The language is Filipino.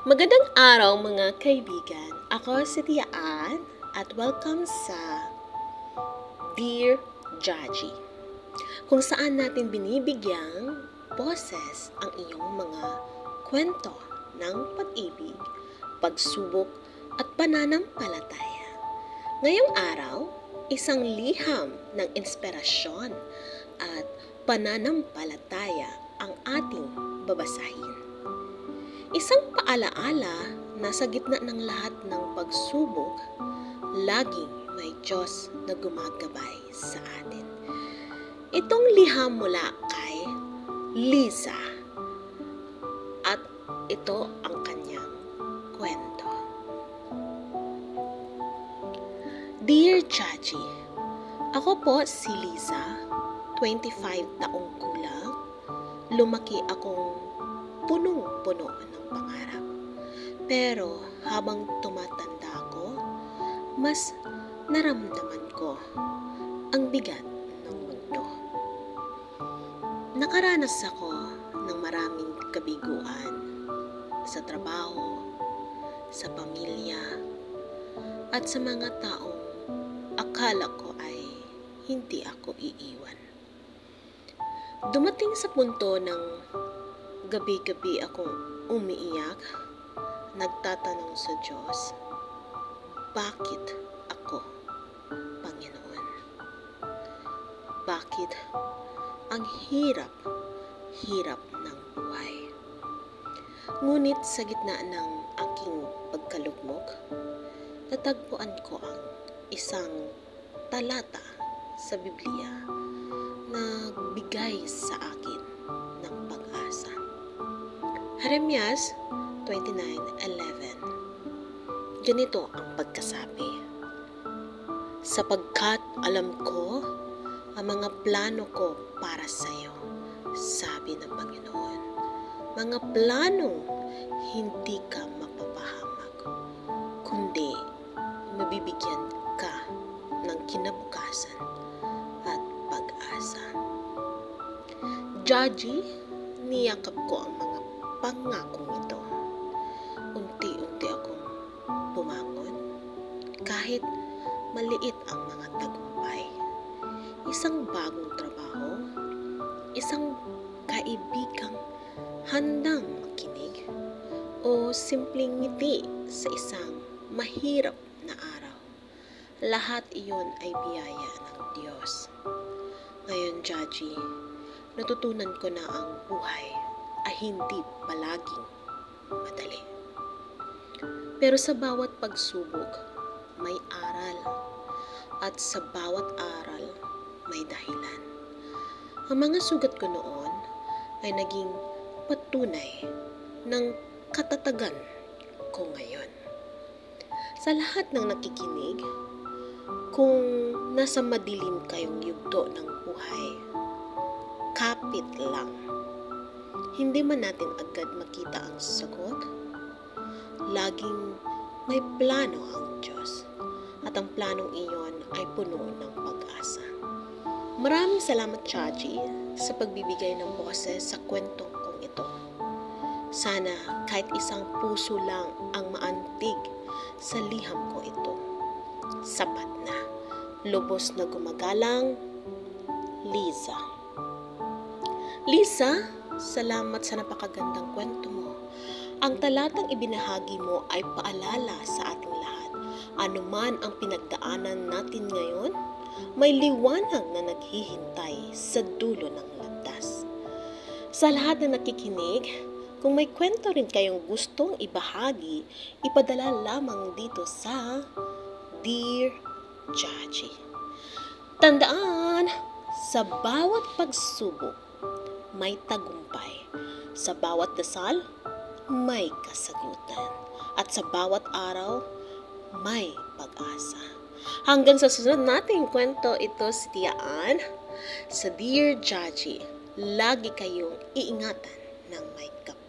Magandang araw mga kaibigan. Ako si Tia Ann at welcome sa Dear Jaji, kung saan natin binibigyang boses ang iyong mga kwento ng pag-ibig, pagsubok at pananampalataya. Ngayong araw, isang liham ng inspirasyon at pananampalataya ang ating babasahin. Isang paalaala na sa gitna ng lahat ng pagsubok, laging may Diyos na gumagabay sa atin. Itong liham mula kay Lisa at ito ang kanyang kwento. Dear Chachi, ako po si Lisa, 25 taong gulang. Lumaki akong punong-puno ng pangarap. Pero habang tumatanda ako, mas naramdaman ko ang bigat ng mundo. Nakaranas ako ng maraming kabiguan sa trabaho, sa pamilya, at sa mga taong akala ko ay hindi ako iiwan. Dumating sa punto ng gabi-gabi akong umiiyak, nagtatanong sa Diyos, bakit ako, Panginoon? Bakit ang hirap ng buhay? Ngunit sa gitna ng aking pagkalugmok, natagpuan ko ang isang talata sa Biblia na bigay sa akin ng pag-asa. Jeremias 29:11. Ganito ang pagkasabi, sapagkat alam ko ang mga plano ko para sa iyo, sabi ng Panginoon, mga planong hindi ka mapapahamak, kundi mabibigyan ka ng kinabukasan at pag-asa. Jaji, niyakap ko ang mga pangakong ito. Unti-unti akong bumangon, kahit maliit ang mga tagumpay. Isang bagong trabaho, isang kaibigang handang makinig, o simpleng ngiti sa isang mahirap na araw. Lahat iyon ay biyaya ng Diyos. Ngayon, Jaji, natutunan ko na ang buhay ay hindi palaging madali. Pero sa bawat pagsubok, may aral. At sa bawat aral, may dahilan. Ang mga sugat ko noon ay naging patunay ng katatagan ko ngayon. Sa lahat ng nakikinig, kung nasa madilim kayong yugto ng buhay, kapit lang. Hindi man natin agad makita ang sagot, laging may plano ang Diyos at ang planong iyon ay puno ng pag-asa. Maraming salamat, Chachi, sa pagbibigay ng boses sa kwentong kong ito. Sana kahit isang puso lang ang maantig sa liham ko ito. Sapat na. Lubos na gumagalang, Lisa. Lisa, salamat sa napakagandang kwento mo. Ang talatang ibinahagi mo ay paalala sa ating lahat. Ano man ang pinagdaanan natin ngayon, may liwanag na naghihintay sa dulo ng landas. Sa lahat na nakikinig, kung may kwento rin kayong gustong ibahagi, ipadala lamang dito sa Dear Jaji. Tandaan, sa bawat pagsubok, may tagumpay. Sa bawat dasal, may kasagutan. At sa bawat araw, may pag-asa. Hanggang sa susunod nating kwento, ito si Tia Ann sa Dear Jaji. Lagi kayong iingatan ng may kapal.